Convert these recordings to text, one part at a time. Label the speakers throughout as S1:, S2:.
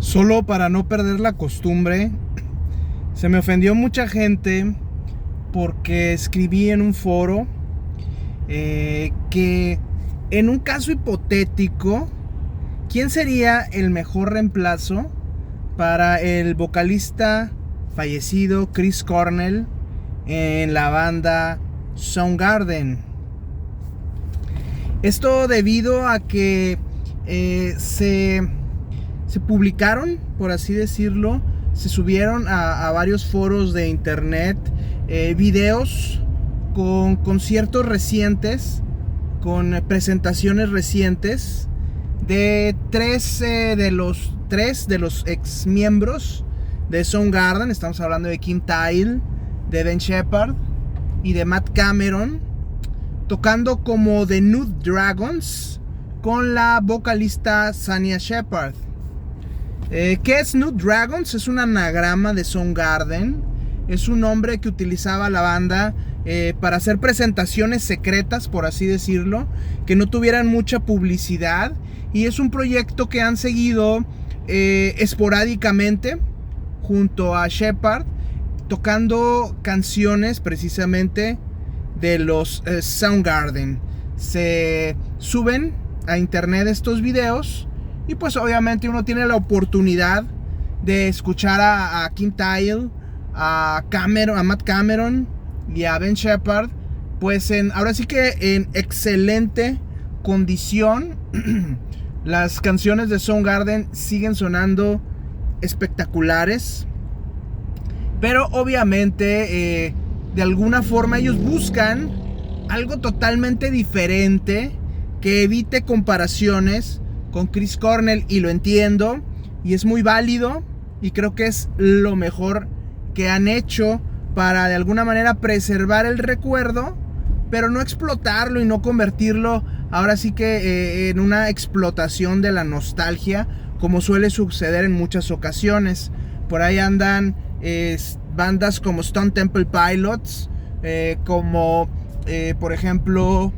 S1: Solo para no perder la costumbre, se me ofendió mucha gente porque escribí en un foro que en un caso hipotético, ¿quién sería el mejor reemplazo para el vocalista fallecido Chris Cornell en la banda Soundgarden? Esto debido a que se publicaron, por así decirlo, se subieron a varios foros de internet videos con conciertos recientes, con presentaciones recientes de tres de los ex miembros de Soundgarden. Estamos hablando de Kim Thayil, de Ben Shepherd y de Matt Cameron, tocando como The Nude Dragons con la vocalista Sanya Shepherd. ¿Qué es Nude Dragons? Es un anagrama de Soundgarden. Es un nombre que utilizaba la banda para hacer presentaciones secretas, por así decirlo, que no tuvieran mucha publicidad. Y es un proyecto que han seguido esporádicamente junto a Shepherd, tocando canciones precisamente de los Soundgarden. Se suben a internet estos videos y pues obviamente uno tiene la oportunidad de escuchar a Kim Thayil, a Matt Cameron y a Ben Shepherd, pues ahora sí que en excelente condición. Las canciones de Soundgarden siguen sonando espectaculares, pero obviamente de alguna forma ellos buscan algo totalmente diferente que evite comparaciones con Chris Cornell, y lo entiendo y es muy válido, y creo que es lo mejor que han hecho para de alguna manera preservar el recuerdo, pero no explotarlo y no convertirlo ahora sí que en una explotación de la nostalgia, como suele suceder en muchas ocasiones. Por ahí andan bandas como Stone Temple Pilots, como por ejemplo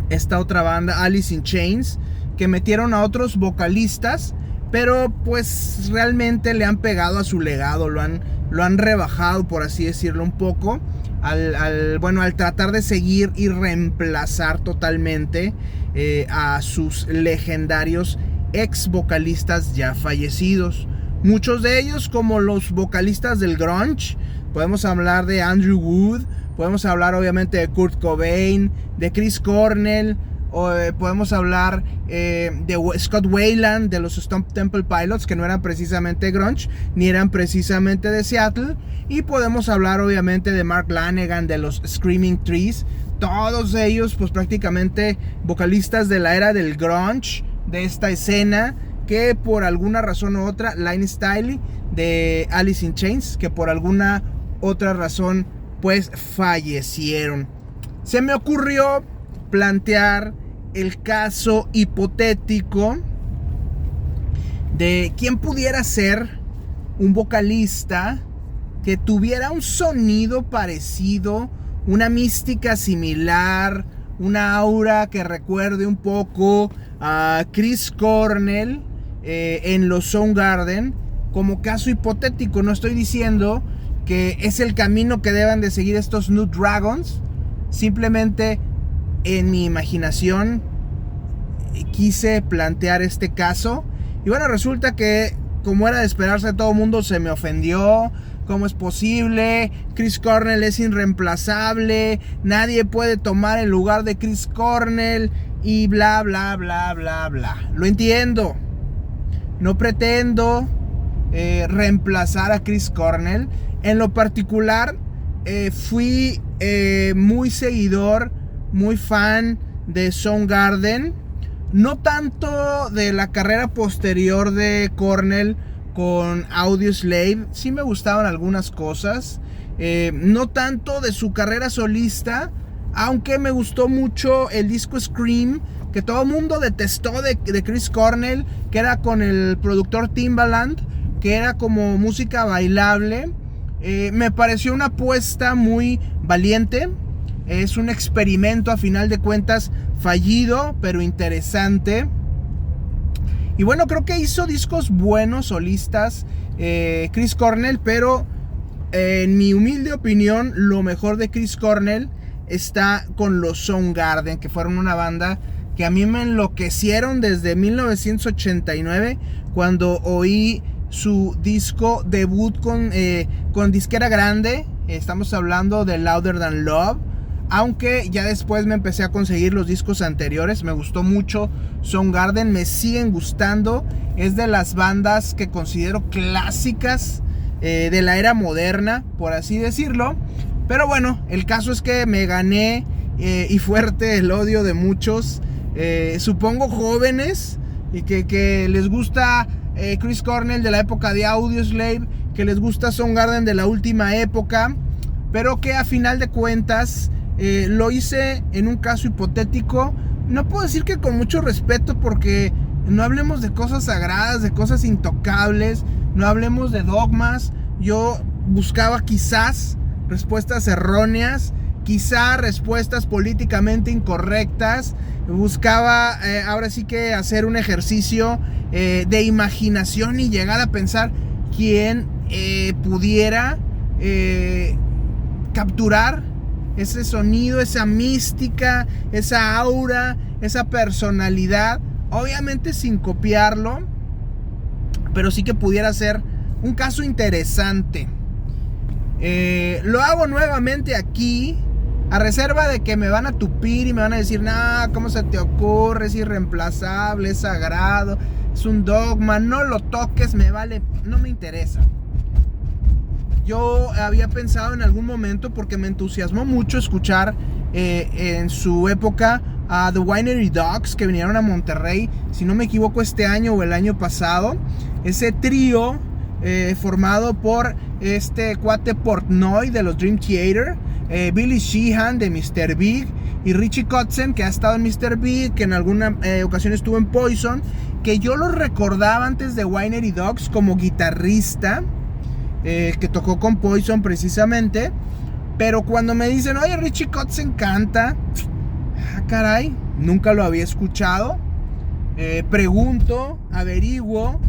S1: esta otra banda Alice in Chains, que metieron a otros vocalistas, pero pues realmente le han pegado a su legado, lo han rebajado, por así decirlo, un poco, al tratar de seguir y reemplazar totalmente a sus legendarios ex vocalistas ya fallecidos. Muchos de ellos, como los vocalistas del grunge, podemos hablar de Andrew Wood, podemos hablar obviamente de Kurt Cobain, de Chris Cornell, podemos hablar de Scott Weiland, de los Stone Temple Pilots, que no eran precisamente grunge ni eran precisamente de Seattle, y podemos hablar obviamente de Mark Lanegan, de los Screaming Trees. Todos ellos pues prácticamente vocalistas de la era del grunge, de esta escena, que por alguna razón u otra, Line Stiley de Alice in Chains, que por alguna otra razón pues fallecieron. Se me ocurrió plantear el caso hipotético de quién pudiera ser un vocalista que tuviera un sonido parecido, una mística similar, una aura que recuerde un poco a Chris Cornell en los Soundgarden. Como caso hipotético, no estoy diciendo que es el camino que deban de seguir estos Nude Dragons, simplemente en mi imaginación quise plantear este caso. Y bueno, resulta que, como era de esperarse, todo el mundo se me ofendió. ¿Cómo es posible? Chris Cornell es irreemplazable, nadie puede tomar el lugar de Chris Cornell, y bla bla bla bla bla. Lo entiendo, no pretendo reemplazar a Chris Cornell. En lo particular fui muy seguidor, muy fan de Soundgarden, no tanto de la carrera posterior de Cornell con Audioslave. Sí me gustaban algunas cosas, no tanto de su carrera solista, aunque me gustó mucho el disco Scream, que todo el mundo detestó de Chris Cornell, que era con el productor Timbaland, que era como música bailable. Me pareció una apuesta muy valiente. Es un experimento, a final de cuentas fallido, pero interesante. Y bueno, creo que hizo discos buenos, solistas, Chris Cornell, pero en mi humilde opinión, lo mejor de Chris Cornell está con los Soundgarden, que fueron una banda que a mí me enloquecieron desde 1989, cuando oí su disco debut con disquera grande. Estamos hablando de Louder Than Love, aunque ya después me empecé a conseguir los discos anteriores. Me gustó mucho Soundgarden, me siguen gustando. Es de las bandas que considero clásicas de la era moderna, por así decirlo. Pero bueno, el caso es que me gané y fuerte el odio de muchos, supongo jóvenes, y que les gusta Chris Cornell de la época de Audioslave, que les gusta Soundgarden de la última época, pero que a final de cuentas lo hice en un caso hipotético. No puedo decir que con mucho respeto, porque no hablemos de cosas sagradas, de cosas intocables, no hablemos de dogmas. Yo buscaba quizás respuestas erróneas, quizá respuestas políticamente incorrectas. Buscaba ahora sí que hacer un ejercicio de imaginación y llegar a pensar quién pudiera capturar ese sonido, esa mística, esa aura, esa personalidad, obviamente sin copiarlo, pero sí que pudiera ser un caso interesante. Lo hago nuevamente aquí, a reserva de que me van a tupir y me van a decir: nah, ¿cómo se te ocurre? Es irreemplazable, es sagrado, es un dogma, no lo toques, me vale, no me interesa. Yo había pensado en algún momento, porque me entusiasmó mucho escuchar en su época a The Winery Dogs, que vinieron a Monterrey, si no me equivoco, este año o el año pasado. Ese trío formado por este cuate Portnoy de los Dream Theater, Billy Sheehan de Mr. Big y Richie Kotzen, que ha estado en Mr. Big, que en alguna ocasión estuvo en Poison, que yo lo recordaba antes de Winery Dogs como guitarrista, que tocó con Poison precisamente. Pero cuando me dicen: oye, Richie Kotzen canta, caray, nunca lo había escuchado. Pregunto, averiguo,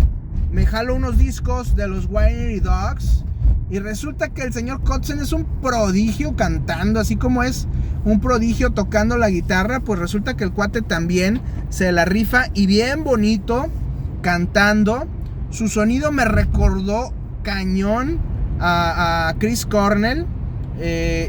S1: me jalo unos discos de los Winery Dogs y resulta que el señor Kotzen es un prodigio cantando, así como es un prodigio tocando la guitarra. Pues resulta que el cuate también se la rifa, y bien bonito cantando. Su sonido me recordó cañón a Chris Cornell,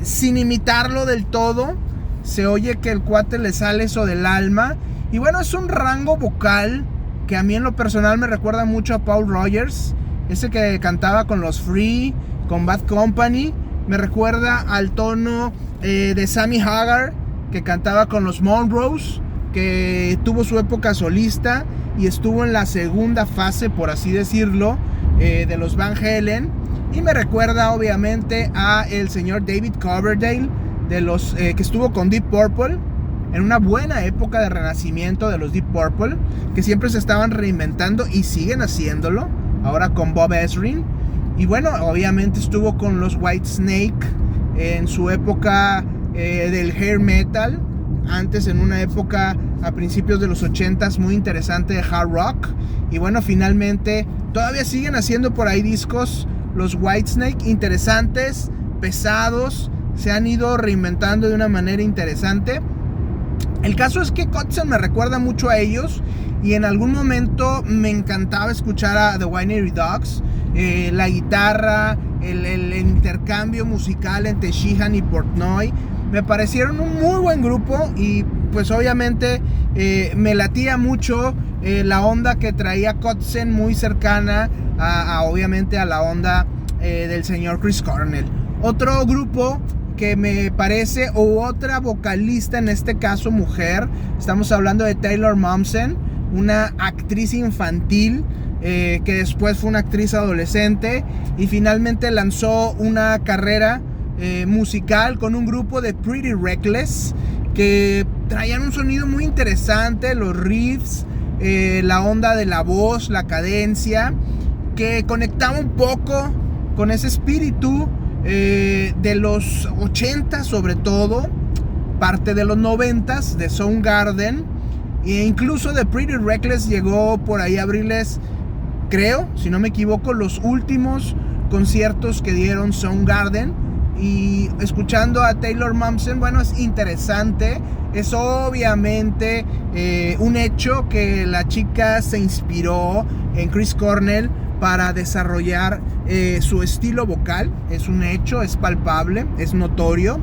S1: sin imitarlo del todo. Se oye que el cuate le sale eso del alma. Y bueno, es un rango vocal que a mí en lo personal me recuerda mucho a Paul Rogers, ese que cantaba con los Free, con Bad Company. Me recuerda al tono de Sammy Hagar, que cantaba con los Monroes, que tuvo su época solista y estuvo en la segunda fase, por así decirlo, de los Van Halen. Y me recuerda obviamente a el señor David Coverdale, de los que estuvo con Deep Purple en una buena época de renacimiento de los Deep Purple, que siempre se estaban reinventando y siguen haciéndolo, ahora con Bob Ezrin. Y bueno, obviamente estuvo con los Whitesnake en su época del hair metal, antes en una época a principios de los 80s muy interesante de hard rock. Y bueno, finalmente todavía siguen haciendo por ahí discos los Whitesnake interesantes, pesados, se han ido reinventando de una manera interesante. El caso es que Kotzen me recuerda mucho a ellos, y en algún momento me encantaba escuchar a The Winery Dogs. La guitarra, el intercambio musical entre Sheehan y Portnoy me parecieron un muy buen grupo, y pues obviamente me latía mucho la onda que traía Kotzen, muy cercana obviamente a la onda del señor Chris Cornell. Otro grupo que me parece, o otra vocalista, en este caso mujer, estamos hablando de Taylor Momsen, una actriz infantil que después fue una actriz adolescente y finalmente lanzó una carrera musical con un grupo de Pretty Reckless, que traían un sonido muy interesante, los riffs, la onda de la voz, la cadencia, que conectaba un poco con ese espíritu de los 80, sobre todo parte de los 90 de Soundgarden. E incluso The Pretty Reckless llegó por ahí a abrirles, creo, si no me equivoco, los últimos conciertos que dieron Soundgarden. Y escuchando a Taylor Momsen, bueno, es interesante. Es obviamente un hecho que la chica se inspiró en Chris Cornell para desarrollar su estilo vocal. Es un hecho, es palpable, es notorio.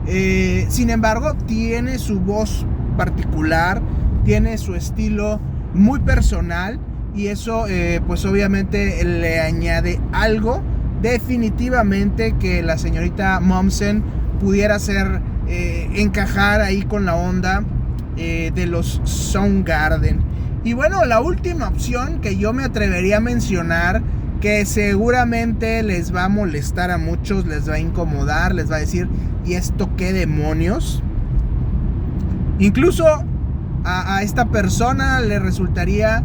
S1: Sin embargo, tiene su voz particular, tiene su estilo muy personal, y eso pues obviamente le añade algo definitivamente que la señorita Momsen pudiera encajar ahí con la onda de los Soundgarden. Y bueno, la última opción que yo me atrevería a mencionar, que seguramente les va a molestar a muchos, les va a incomodar, les va a decir, ¿y esto qué demonios? Incluso a esta persona le resultaría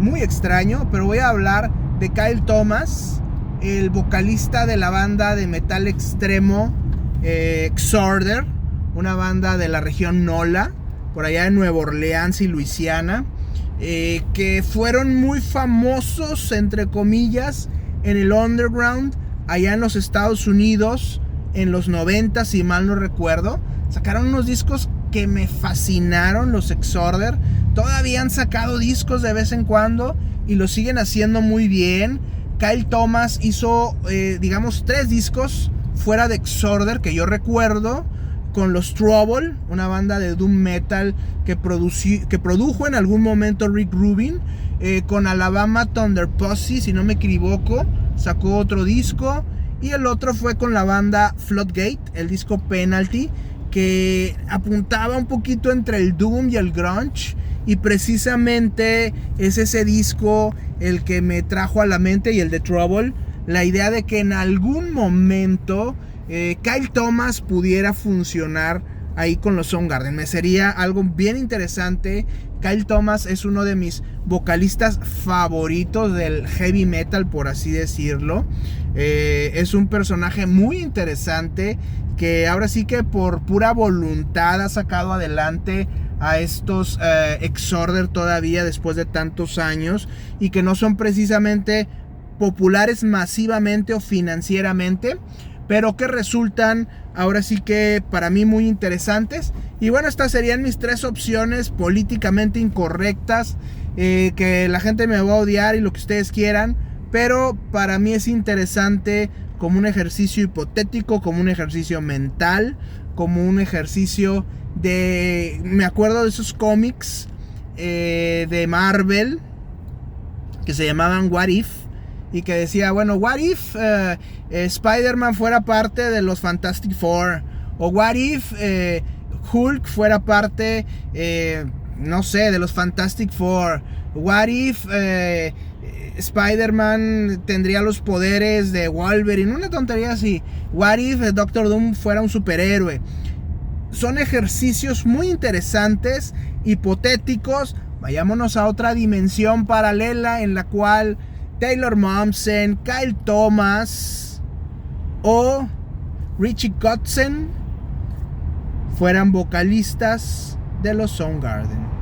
S1: muy extraño, pero voy a hablar de Kyle Thomas, el vocalista de la banda de metal extremo Exorder, una banda de la región NOLA, por allá en Nueva Orleans y Luisiana, que fueron muy famosos, entre comillas, en el underground, allá en los Estados Unidos, en los 90, si mal no recuerdo. Sacaron unos discos que me fascinaron, los Exorder. Todavía han sacado discos de vez en cuando y lo siguen haciendo muy bien. Kyle Thomas hizo, digamos, 3 discos fuera de Exorder que yo recuerdo, con los Trouble, una banda de doom metal que produjo en algún momento Rick Rubin, con Alabama Thunder Pussy, si no me equivoco, sacó otro disco, y el otro fue con la banda Floodgate, el disco Penalty, que apuntaba un poquito entre el doom y el grunge, y precisamente es ese disco el que me trajo a la mente, y el de Trouble, la idea de que en algún momento Kyle Thomas pudiera funcionar ahí con los Soundgarden. Me sería algo bien interesante. Kyle Thomas es uno de mis vocalistas favoritos del heavy metal, por así decirlo. Es un personaje muy interesante que ahora sí que por pura voluntad ha sacado adelante a estos Exorder todavía después de tantos años, y que no son precisamente populares masivamente o financieramente, pero que resultan ahora sí que para mí muy interesantes. Y bueno, estas serían mis 3 opciones políticamente incorrectas, que la gente me va a odiar y lo que ustedes quieran, pero para mí es interesante como un ejercicio hipotético, como un ejercicio mental, como un ejercicio de... Me acuerdo de esos cómics de Marvel que se llamaban What If, y que decía, bueno, what if Spider-Man fuera parte de los Fantastic Four, o what if Hulk fuera parte, no sé, de los Fantastic Four, what if Spider-Man tendría los poderes de Wolverine, una tontería así, what if Doctor Doom fuera un superhéroe. Son ejercicios muy interesantes, hipotéticos. Vayámonos a otra dimensión paralela en la cual Taylor Momsen, Kyle Thomas o Richie Kotzen fueran vocalistas de los Soundgarden.